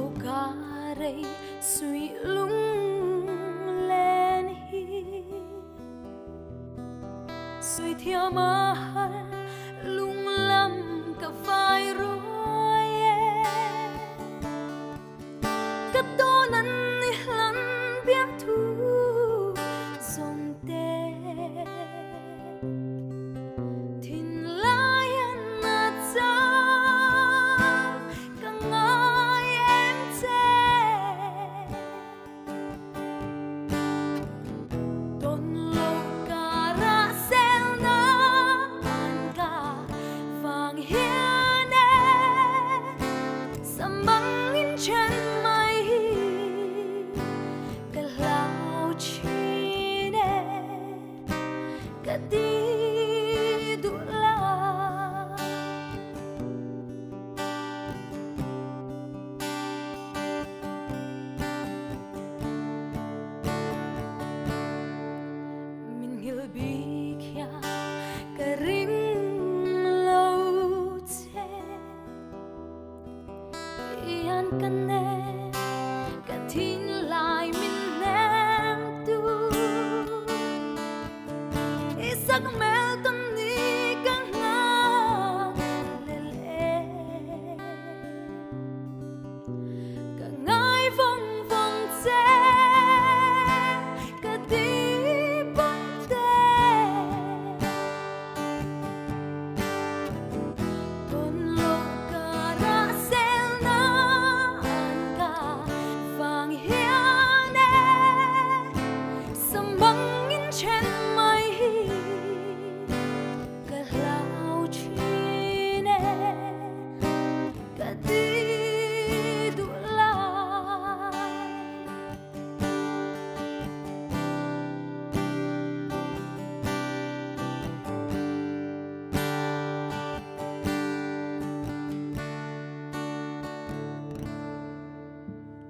lâu cả đây suy lung lên hi suy theo mà lung lắm cả vai rồi cất to năn lăn biết thu dòng tê thìn lai anh cha càng ngại em chê tôn lâu cả ra sen na an cả vàng hiên sầm băng in chân mây cả lao chi cả đi đủ la mình hiểu biết kia cả ring lâu che yên căn nè cả thiên lại mình em tu sắc mẹ tâm ni căng ngang lê lê cả ngài vòng vòng che cả đi bóng tê tôn lô cả ra sen na an cả vàng hiên sầm băng in chân mây cả lao chi cả đi đủ la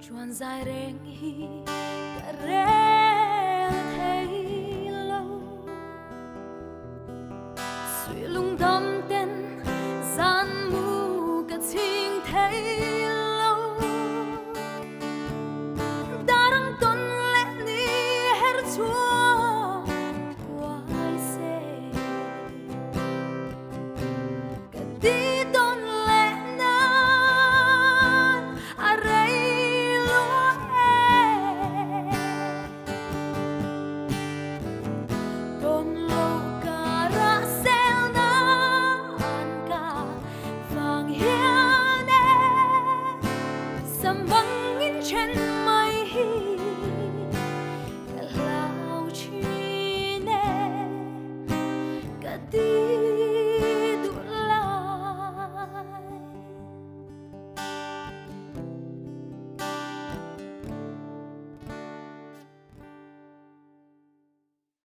chuan dài rèn hi cả rèn thấy lâu suy lung đâm tên gian mù cả thiên thấy